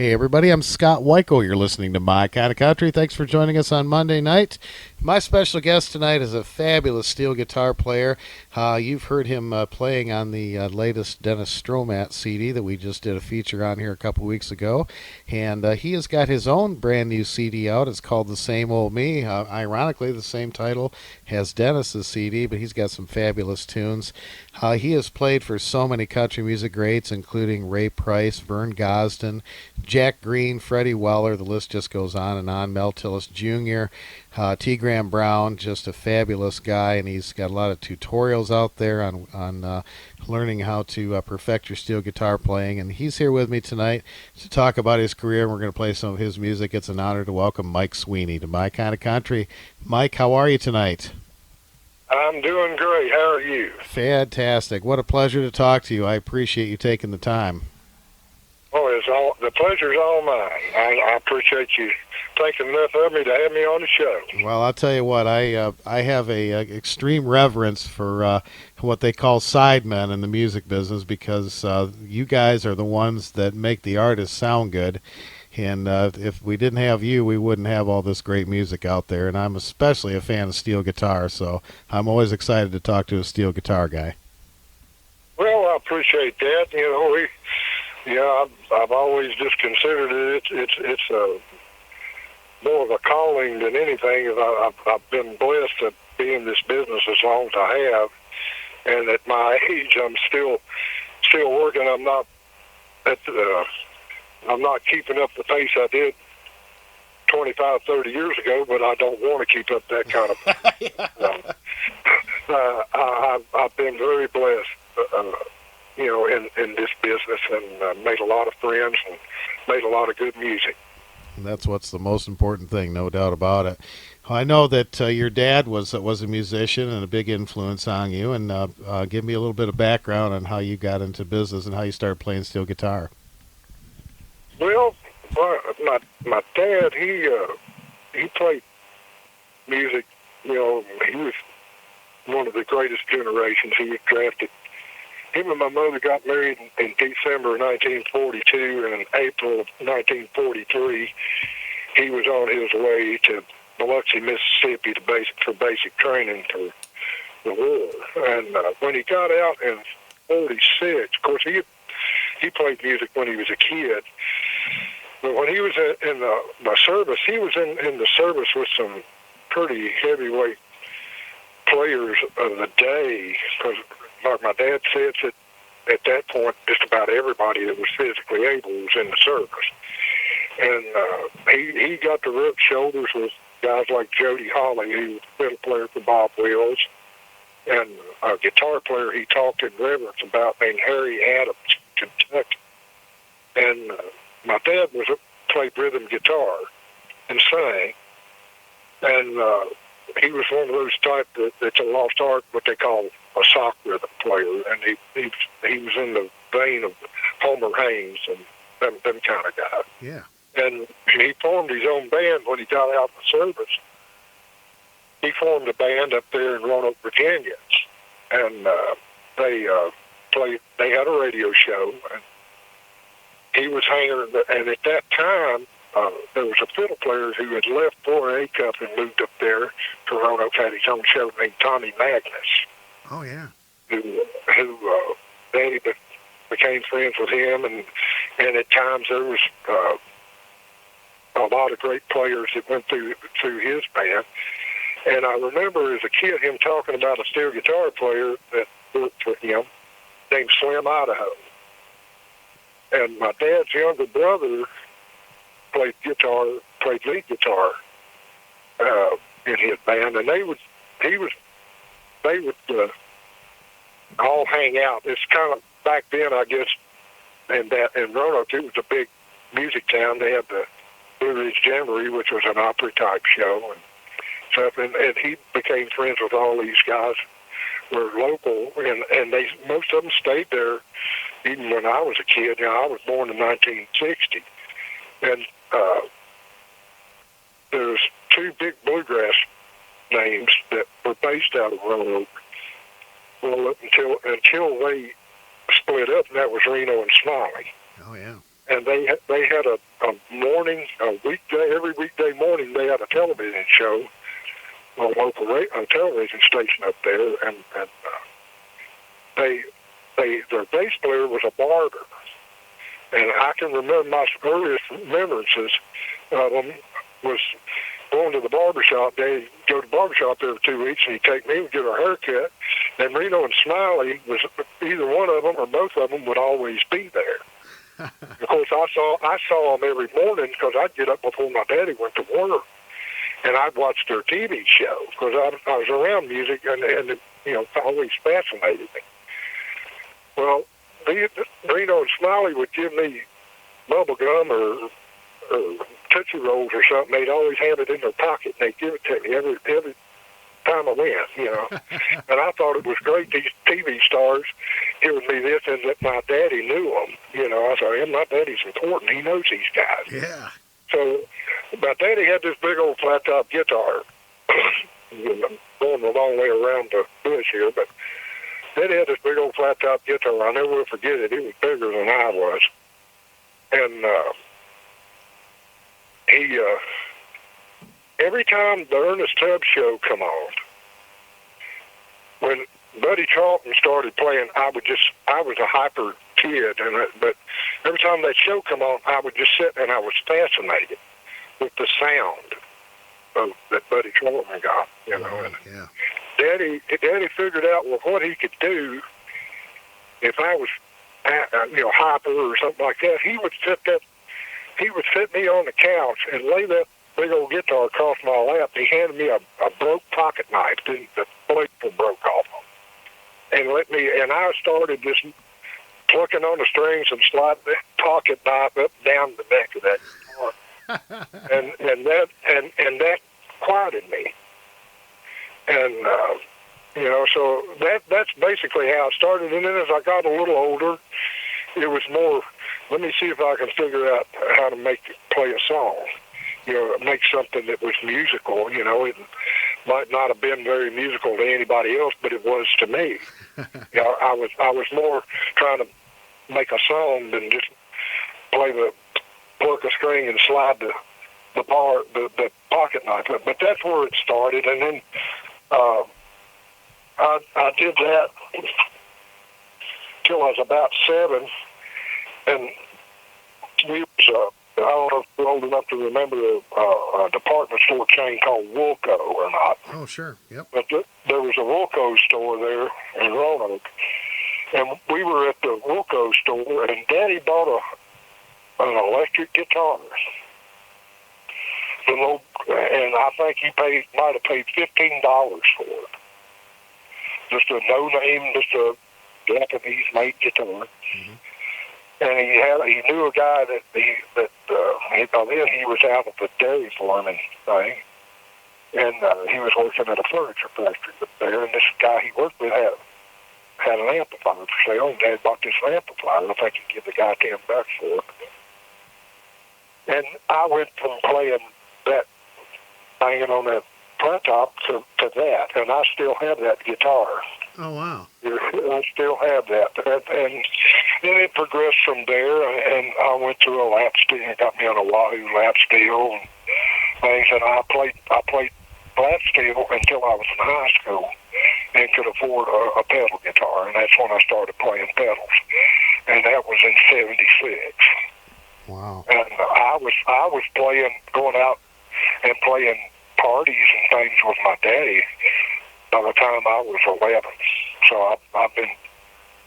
Hey everybody, I'm Scott Wikle. You're listening to My Kind of Country. Thanks for joining us on Monday night. My special guest tonight is a fabulous steel guitar player. You've heard him playing on the latest Dennis Stromat CD that we just did a feature on here a couple weeks ago. And he has got his own brand new CD out. It's called The Same Old Me. Ironically, the same title as Dennis's CD, but he's got some fabulous tunes. He has played for so many country music greats, including Ray Price, Vern Gosdin, Jack Green, Freddie Weller. The list just goes on and on. Mel Tillis Jr., T. Graham Brown, just a fabulous guy, and he's got a lot of tutorials out there on learning how to perfect your steel guitar playing. And he's here with me tonight to talk about his career, and we're going to play some of his music. It's an honor to welcome Mike Sweeney to My Kind of Country. Mike, how are you tonight? I'm doing great. How are you? Fantastic. What a pleasure to talk to you. I appreciate you taking the time. Oh, the pleasure's all mine. I appreciate you thinking enough of me to have me on the show. Well, I'll tell you what, I have a extreme reverence for what they call sidemen in the music business, because you guys are the ones that make the artists sound good. And if we didn't have you, we wouldn't have all this great music out there. And I'm especially a fan of steel guitar, so I'm always excited to talk to a steel guitar guy. Well, I appreciate that. I've always just considered it. It's more of a calling than anything. I've been blessed to be in this business as long as I have, and at my age, I'm still working. I'm not keeping up the pace I did 25, 30 years ago, but I don't want to keep up that kind of. I've been very blessed, in this business, and made a lot of friends and made a lot of good music. And that's what's the most important thing, no doubt about it. I know that your dad was a musician and a big influence on you, and give me a little bit of background on how you got into business and how you started playing steel guitar. Well, my dad, he played music. He was one of the greatest generations. He was drafted. Him and my mother got married in December of 1942, and in April of 1943, he was on his way to Biloxi, Mississippi, for basic training for the war. And when he got out in '46, of course, he played music when he was a kid. But when he was in the service, he was in the service with some pretty heavyweight players of the day. Because, like my dad said, that at that point, just about everybody that was physically able was in the service. And he got to rub shoulders with guys like Jody Holly, who was a fiddle player for Bob Wills, and a guitar player he talked in reverence about named Harry Adams, Kentucky. And my dad played rhythm guitar and sang, and he was one of those type that's a lost art, what they call a sock rhythm player, and he was in the vein of Homer Haynes and them kind of guys. Yeah. And he formed his own band when he got out of the service. He formed a band up there in Roanoke, Virginia, and they had a radio show, and he was hanging. And at that time, there was a fiddle player who had left 4A Cup and moved up there to Roanoke, had his own show named Tommy Magnus. Oh yeah. Who Danny became friends with him, and at times there was a lot of great players that went through his band. And I remember as a kid him talking about a steel guitar player that worked for him named Slim Idaho. And my dad's younger brother played lead guitar in his band, and they would all hang out. It's kind of back then, I guess, in Roanoke, it was a big music town. They had the Blue Ridge Jamboree, which was an opera type show and stuff, and he became friends with all these guys who were local, and most of them stayed there even when I was a kid. I was born in 1960, and there was two big bluegrass names that were based out of Roanoke. Well, until they split up, and that was Reno and Smiley. Oh yeah. and they had a morning, a weekday, every weekday morning they had a television show on a local television station up there, and their bass player was a barber, and I can remember my earliest remembrances of them was going to the barbershop. They go to the barbershop every 2 weeks, and he'd take me and get our haircut. And Reno and Smiley was either one of them or both of them would always be there. Of course, I saw them every morning because I'd get up before my daddy went to work, and I'd watch their TV show because I was around music, and it, always fascinated me. Well, Reno and Smiley would give me bubble gum or Tootsie Rolls or something. They'd always have it in their pocket, and they'd give it to me every time I went, And I thought it was great, these TV stars giving me this, and that my daddy knew them. I thought, my daddy's important. He knows these guys. Yeah. So my daddy had this big old flat-top guitar. Going a long way around the bush here, but Daddy had this big old flat-top guitar. I'll never forget it. It was bigger than I was. And he, every time the Ernest Tubbs show come on, when Buddy Charlton started playing, I was a hyper kid, but every time that show come on, I would just sit and I was fascinated with the sound that Buddy Charlton got, And yeah. Daddy figured out what he could do if I was, hyper or something like that. He would sit me on the couch and lay that big old guitar across my lap. He handed me a broke pocket knife. The blade broke off, and and I started just plucking on the strings and sliding that pocket knife up down the neck of that guitar, and that quieted me. And so that's basically how it started. And then as I got a little older, it was more, let me see if I can figure out how to play a song. Make something that was musical. It might not have been very musical to anybody else, but it was to me. I was more trying to make a song than just pluck a string and slide the pocket knife. But that's where it started, and then I did that till I was about 7, and we was I don't know if you're old enough to remember a department store chain called Wilco or not. Oh, sure. Yep. But there was a Wilco store there in Roanoke, and we were at the Wilco store, and Daddy bought an electric guitar. And I think he might have paid $15 for it. Just a no-name, just a Japanese-made guitar. Mm-hmm. And he knew a guy then he was out of the dairy farming thing, and he was working at a furniture factory up there. And this guy he worked with had an amplifier for sale. And Dad bought this amplifier. I think he'd give the guy $10 for it. And I went from playing that, hanging on that flat top to that, and I still have that guitar. Oh, wow. I still have that. And then it progressed from there, and I went to a lap steel, got me on a Wahoo lap steel and things, and I played lap steel until I was in high school and could afford a pedal guitar, and that's when I started playing pedals, and that was in '76. Wow. And I was going out and playing parties and things with my daddy by the time I was 11. So I've been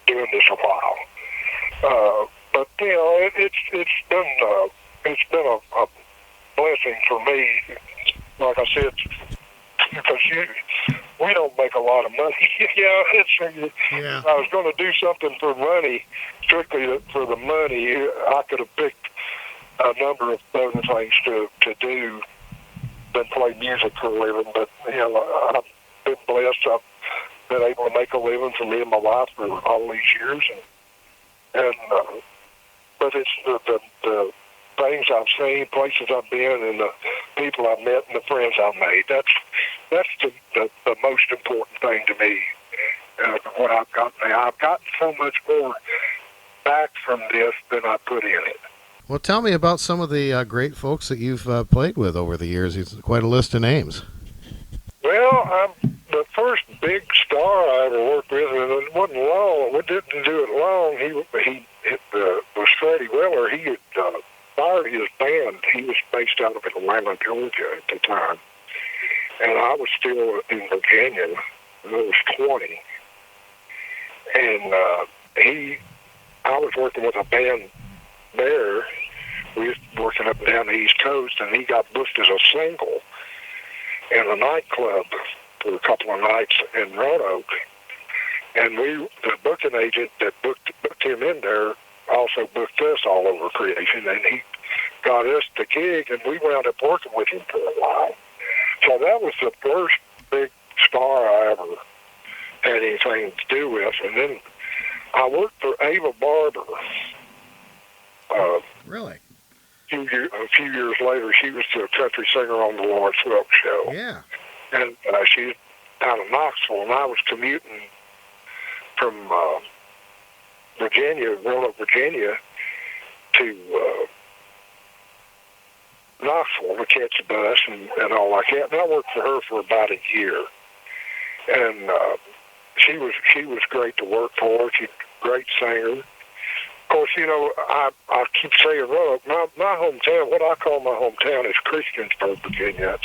doing this a while. But it's been a blessing for me. Like I said, because we don't make a lot of money. If I was going to do something for money, strictly for the money, I could have picked a number of other things to do than play music for a living. But I've been blessed. I've been able to make a living for me and my wife for all these years, but it's the things I've seen, places I've been, and the people I've met and the friends I've made. That's the most important thing to me. What I've got now, I've gotten so much more back from this than I put in it. Well, tell me about some of the great folks that you've played with over the years. It's quite a list of names. Well, the first big star I ever worked with, and it wasn't long. We didn't do it long. He was Freddie Weller. He had fired his band. He was based out of Atlanta, Georgia at the time, and I was still in Virginia. I was 20, and I was working with a band there. We was working up and down the East Coast, and he got booked as a single in a nightclub for a couple of nights in Roanoke. And the booking agent that booked him in there also booked us all over creation, and he got us the gig, and we wound up working with him for a while. So that was the first big star I ever had anything to do with. And then I worked for Ava Barber. Really? A few years later, she was the country singer on the Lawrence Welk Show. Yeah. And she's out of Knoxville, and I was commuting from Virginia, Roanoke, Virginia, to Knoxville to catch a bus and all like that. And I worked for her for about a year. And she was great to work for. She's a great singer. Of course, you know, I keep saying Roanoke. My hometown, what I call my hometown is Christiansburg, Virginia.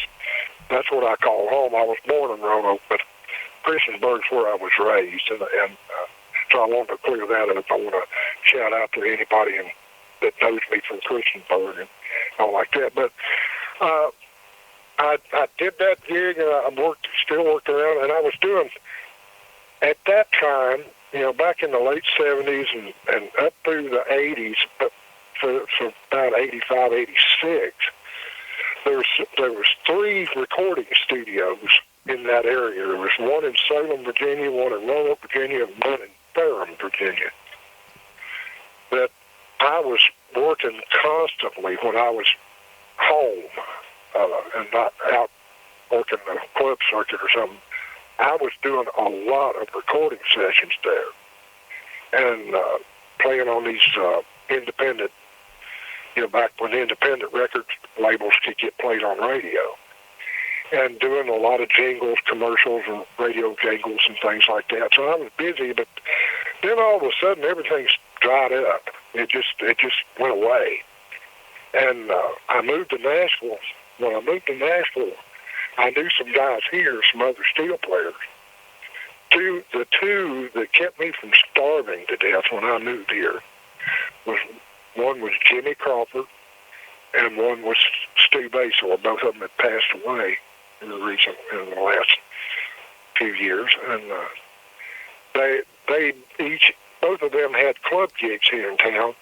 That's what I call home. I was born in Roanoke, but Christiansburg's where I was raised, and so I wanted to clear that up. I want to shout out to anybody that knows me from Christiansburg and all like that. But I did that gig, and I still worked around, and I was doing at that time. You know, back in the late 70s and up through the 80s, for about 85, 86, there was 3 recording studios in that area. There was one in Salem, Virginia, one in Roanoke, Virginia, and one in Durham, Virginia. That I was working constantly when I was home and not out working the club circuit or something. I was doing a lot of recording sessions there and playing on these independent, you know, back when independent record labels could get played on radio, and doing a lot of jingles, commercials, and radio jingles and things like that. So I was busy, but then all of a sudden everything's dried up. It just went away. And I moved to Nashville. When I moved to Nashville, I knew some guys here, some other steel players. The two that kept me from starving to death when I moved here one was Jimmy Crawford, and one was Stu Basor. Both of them had passed away in the last few years, and they each, both of them had club gigs here in town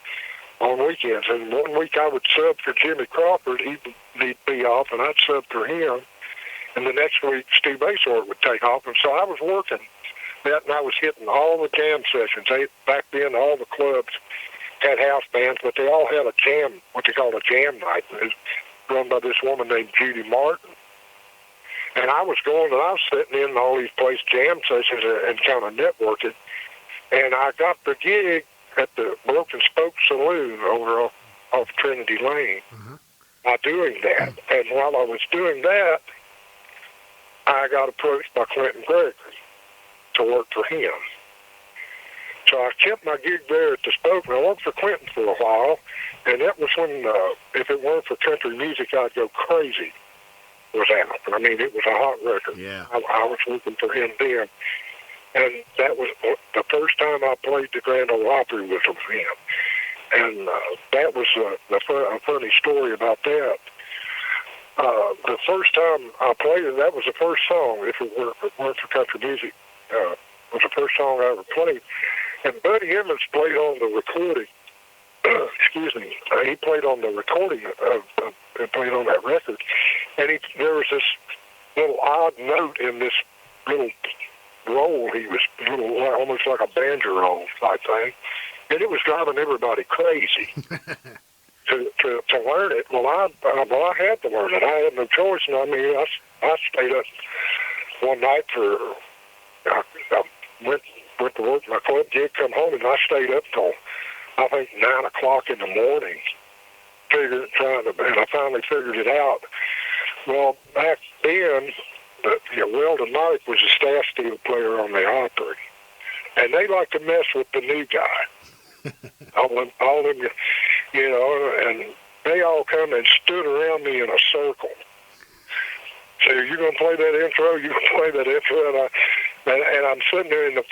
on weekends. And one week I would sub for Jimmy Crawford. He'd be off, and I'd sub for him. And the next week, Stu Basor would take off. And so I was working that, and I was hitting all the jam sessions. Back then, all the clubs had house bands, but they all had a jam, what they called a jam night. It was run by this woman named Judy Martin. And I was going, and I was sitting in all these place jam sessions and kind of networking. And I got the gig at the Broken Spoke Saloon over off Trinity Lane by doing that. And while I was doing that, I got approached by Clinton Gregory to work for him. So I kept my gig there at the Spoke, and I worked for Clinton for a while, and that was when, if it weren't for country music, I'd Go Crazy was out. I mean, it was a hot record. Yeah. I was working for him then, and that was the first time I played the Grand Ole Opry with him. And that was a funny story about that. The first time I played it, that was the first song, if it weren't for country music, was the first song I ever played. And Buddy Emmons played on the recording. Excuse me. He played on the recording played on that record. And there was this little odd note in this little roll. He was almost like a banjo roll type thing. And it was driving everybody crazy. To learn it, well, I had to learn it. I had no choice. And I mean, I stayed up one night I went to work my club gig, come home, and I stayed up till I think 9 o'clock in the morning and I finally figured it out. Well, back then, Weldon Mike was a staff steel player on the Opry, and they like to mess with the new guy. all them, and they all come and stood around me in a circle. So you're going to play that intro? You're going to play that intro? And I'm sitting there, and I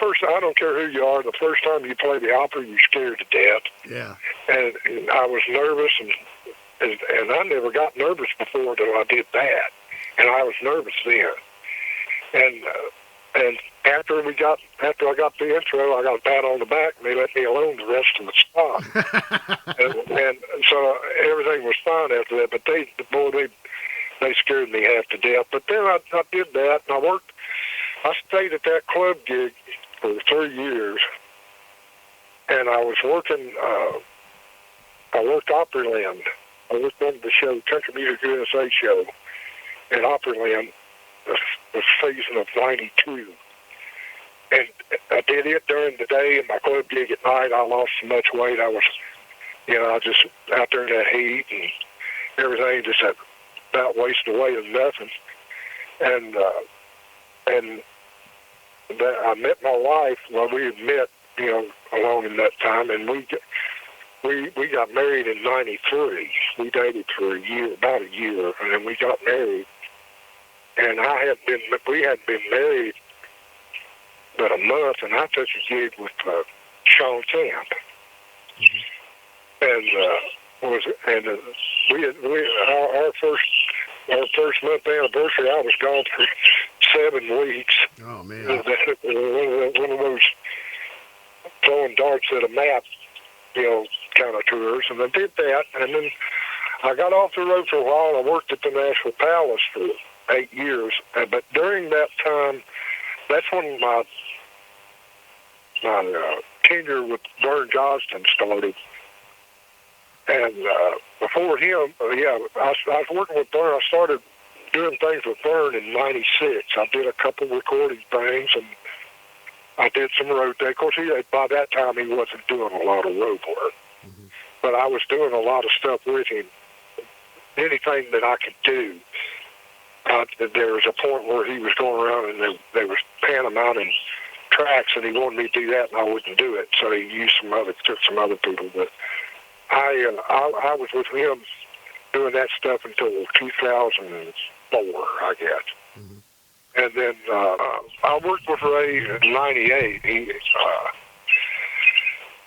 don't care who you are, the first time you play the opera, you're scared to death. Yeah. And I was nervous, and I never got nervous before until I did that. And I was nervous then. And after I got the intro, I got a pat on the back, and they let me alone the rest of the spot. and so everything was fine after that. But they scared me half to death. But then I did that, and I stayed at that club gig for 3 years, and I was working. I worked Opryland. I worked on the show, Country Music USA show, in Opryland, the season of '92. And I did it during the day, and my club gig at night, I lost so much weight. I was, just out there in that heat and everything, just about wasted away of nothing. And that I met my wife. Well, we had met, along in that time, and we got married in '93. We dated for about a year, and then we got married. And we hadn't been married but a month, and I took a gig with Sean Camp, our first month anniversary. I was gone for 7 weeks. Oh man! One of those throwing darts at a map, kind of tours, and I did that, and then I got off the road for a while. I worked at the Nashville Palace for 8 years, but during that time, that's when my tenure with Vern Johnston started. And before him, I was working with Vern. I started doing things with Vern in '96. I did a couple recording things, and I did some road. Of course, by that time, he wasn't doing a lot of road work. Mm-hmm. But I was doing a lot of stuff with him. Anything that I could do. There was a point where he was going around and they were pantomiming tracks, and he wanted me to do that, and I wouldn't do it. So he took some other people. But I was with him doing that stuff until 2004, I guess. Mm-hmm. And then I worked with Ray in '98.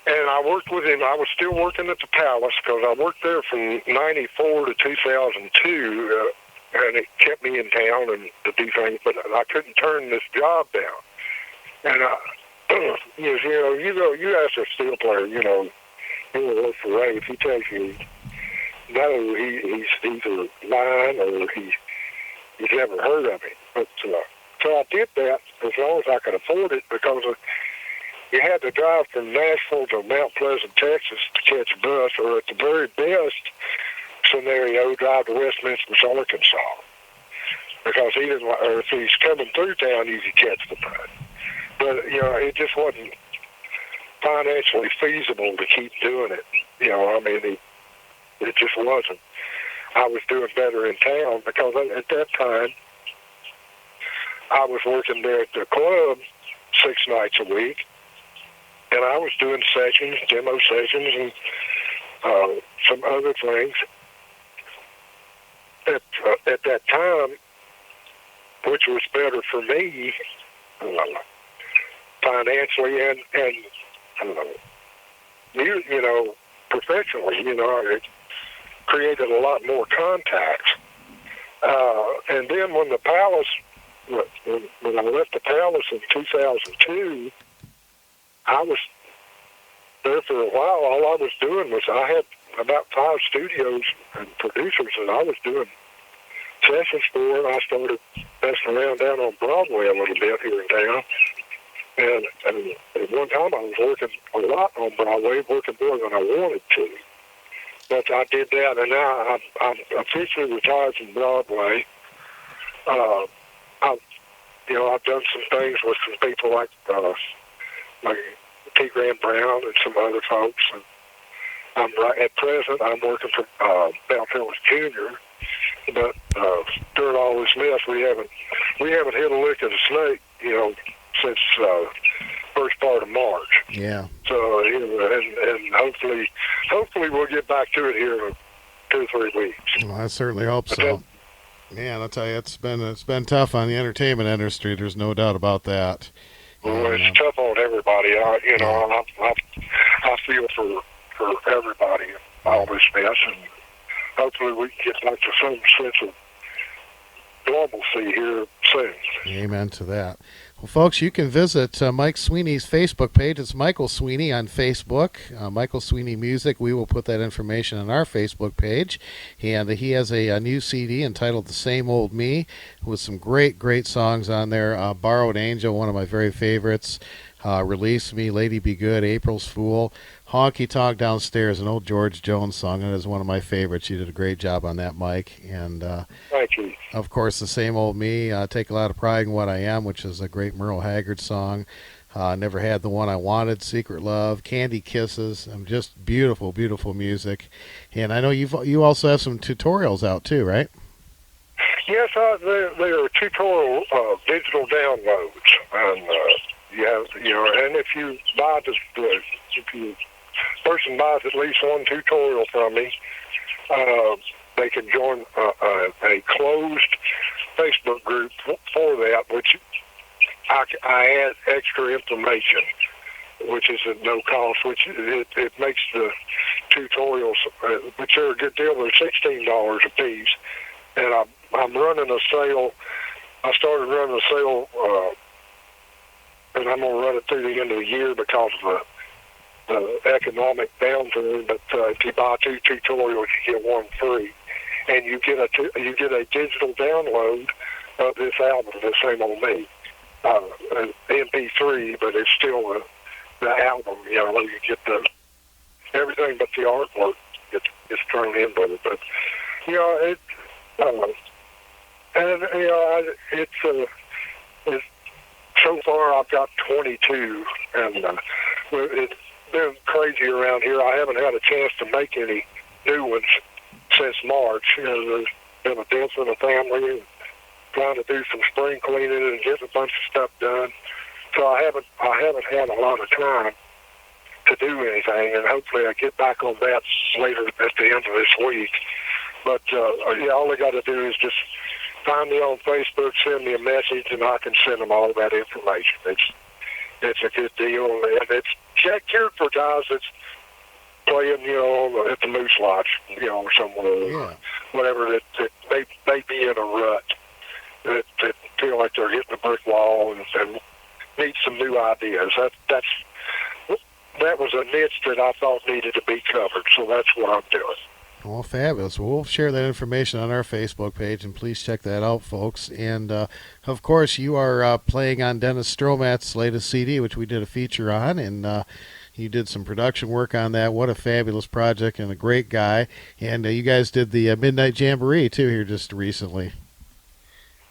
And I worked with him. I was still working at the Palace because I worked there from '94 to 2002. And it kept me in town and to do things, but I couldn't turn this job down. And you ask a steel player, he will work for Ray. If he tells you no, he's either lying or he's never heard of him. But so I did that as long as I could afford it, because you had to drive from Nashville to Mount Pleasant, Texas, to catch a bus, or at the very best scenario, drive to Westminster, Arkansas, because if he's coming through town, you could catch the bus. But it just wasn't financially feasible to keep doing it. It just wasn't. I was doing better in town, because at that time I was working there at the club 6 nights a week, and I was doing sessions, demo sessions, and some other things. At that time, which was better for me financially and professionally. It created a lot more contacts. And then when the Palace, when I left the Palace in 2002, I was there for a while. All I was doing was I had about 5 studios and producers that I was doing sessions for, and I started messing around down on Broadway a little bit here in town. And at one time I was working a lot on Broadway, working more than I wanted to. But I did that, and now I'm officially retired from Broadway. I've done some things with some people like T. Graham Brown and some other folks. And at present I'm working for Mount Phillips Jr. But during all this mess, we haven't hit a lick of the snake, since first part of March. Yeah. So and hopefully we'll get back to it here in 2 or 3 weeks. Well, I certainly hope so. Man, I'll tell you, it's been tough on the entertainment industry. There's no doubt about that. Well, it's tough on everybody. I feel for everybody in all this mess, and hopefully we can get back to some sense of normalcy here soon. Amen to that. Well, folks, you can visit Mike Sweeney's Facebook page. It's Michael Sweeney on Facebook, Michael Sweeney Music. We will put that information on our Facebook page. And he has a new CD entitled The Same Old Me with some great, great songs on there. Borrowed Angel, one of my very favorites. Release Me, Lady Be Good, April's Fool. Honky Tonk Downstairs, an old George Jones song. It is one of my favorites. You did a great job on that, Mike. And thank you. Of course, The Same Old Me, Take a Lot of Pride in What I Am, which is a great Merle Haggard song. Never Had the One I Wanted, Secret Love, Candy Kisses. Just beautiful, beautiful music. And I know you also have some tutorials out too, right? Yes, they are tutorial digital downloads, and and if you buy person buys at least one tutorial from me, they can join a closed Facebook group for that, which I add extra information, which is at no cost, which it makes the tutorials, which are a good deal. They're $16 a piece, and I'm running a sale. I started running a sale, and I'm going to run it through the end of the year because of the economic downturn. But if you buy 2 tutorials, you get 1 free, and you get a digital download of this album, The Same Old Me, an MP3, but it's still the album. You get everything but the artwork gets thrown in with it. But it's so far I've got 22, and it's been crazy around here. I haven't had a chance to make any new ones since March. There's been a death in the family, and trying to do some spring cleaning and getting a bunch of stuff done. So I haven't had a lot of time to do anything, and hopefully I get back on that later at the end of this week. But all they got to do is just find me on Facebook, send me a message, and I can send them all that information. It's a good deal, and it's geared for guys that's playing, at the Moose Lodge, or somewhere, whatever, that may be in a rut, that feel like they're hitting a brick wall and need some new ideas. That was a niche that I thought needed to be covered, so that's what I'm doing. Well, fabulous. We'll share that information on our Facebook page, and please check that out, folks. And, of course, you are playing on Dennis Stromat's latest CD, which we did a feature on, and you did some production work on that. What a fabulous project, and a great guy. And you guys did the Midnight Jamboree, too, here just recently.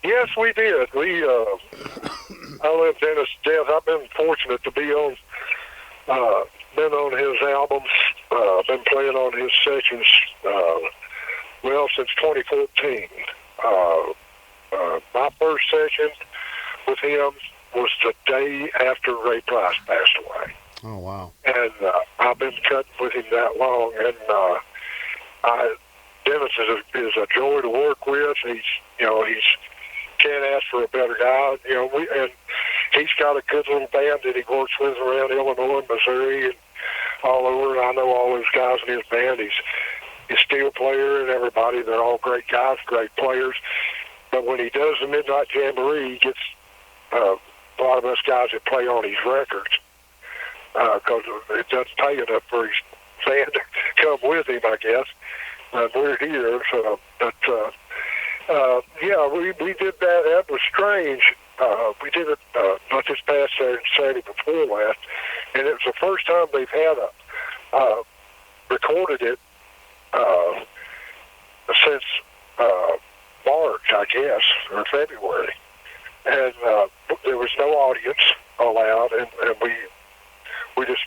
Yes, we did. I love Dennis to death. I've been fortunate to be on his albums, been playing on his sessions, since 2014. My first session with him was the day after Ray Price passed away. Oh, wow. And I've been cutting with him that long, and Dennis is a joy to work with. He's can't ask for a better guy. And he's got a good little band that he works with around Illinois and Missouri and all over. And I know all those guys in his band. He's a steel player and everybody. They're all great guys, great players. But when he does the Midnight Jamboree, he gets a lot of us guys that play on his records because it doesn't pay enough for his band to come with him, I guess. We're here, so we did that. That was strange. We did it not this past Saturday before last, and it was the first time they've had recorded it since March, I guess, or February. And there was no audience allowed, and we just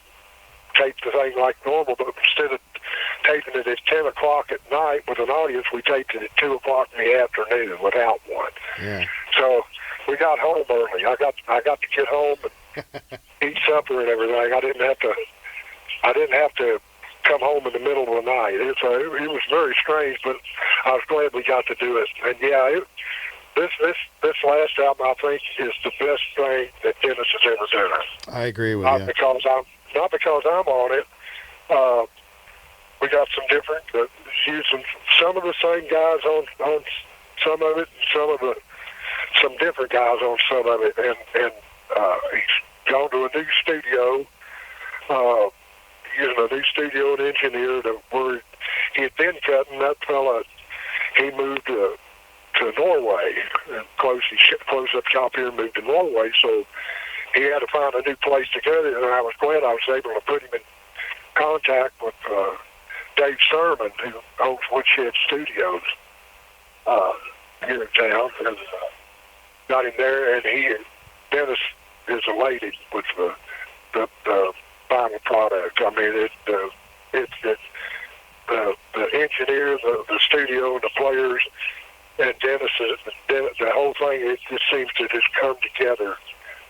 taped the thing like normal, but instead of taping it at 10 o'clock at night with an audience. We taped it at 2 o'clock in the afternoon without one. Yeah. So we got home early. I got to get home and eat supper and everything. I didn't have to come home in the middle of the night. It was very strange, but I was glad we got to do it. And yeah, this last album, I think, is the best thing that Dennis has ever done. I agree with not you. Not because I'm on it. We got some different, using some of the same guys on some of it, and some different guys on some of it, and he's gone to a new studio, using a new studio and engineer where he had been cutting. That fella, he moved to Norway and closed up shop here and moved to Norway, so he had to find a new place to cut it, and I was glad I was able to put him in contact with Dave Sermon, who owns Woodshed Studios here in town, and got him there, and Dennis is elated with the final product. I mean, the engineer, the studio, and the players, and Dennis, the whole thing, it just seems to just come together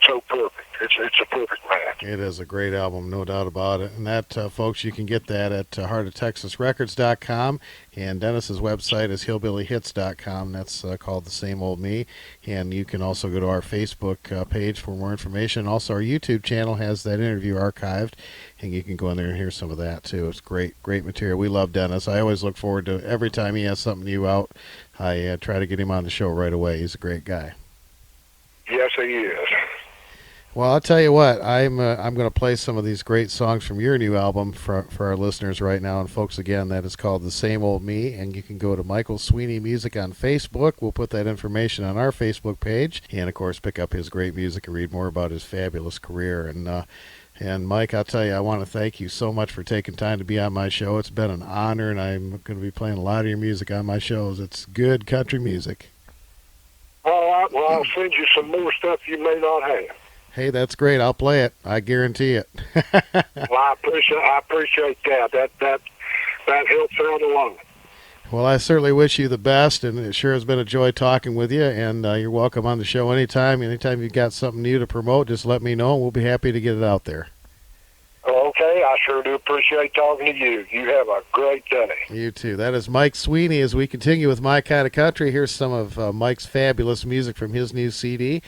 so perfect. It's a perfect match. It is a great album, no doubt about it. And that, folks, you can get that at heartoftexasrecords.com, and Dennis's website is hillbillyhits.com. That's called The Same Old Me. And you can also go to our Facebook page for more information. Also, our YouTube channel has that interview archived, and you can go in there and hear some of that, too. It's great material. We love Dennis. I always look forward to every time he has something new out. I try to get him on the show right away. He's a great guy. Yes, he is. Well, I'll tell you what, I'm going to play some of these great songs from your new album for our listeners right now. And folks, again, that is called The Same Old Me, and you can go to Michael Sweeney Music on Facebook. We'll put that information on our Facebook page, and of course pick up his great music and read more about his fabulous career. And Mike, I'll tell you, I want to thank you so much for taking time to be on my show. It's been an honor, and I'm going to be playing a lot of your music on my shows. It's good country music. All right, well, I'll send you some more stuff you may not have. Hey, that's great. I'll play it. I guarantee it. Well, I appreciate that. That helps out a lot. Well, I certainly wish you the best, and it sure has been a joy talking with you, and you're welcome on the show anytime. Anytime you've got something new to promote, just let me know, and we'll be happy to get it out there. Okay, I sure do appreciate talking to you. You have a great day. You too. That is Mike Sweeney. As we continue with My Kind of Country, here's some of Mike's fabulous music from his new CD.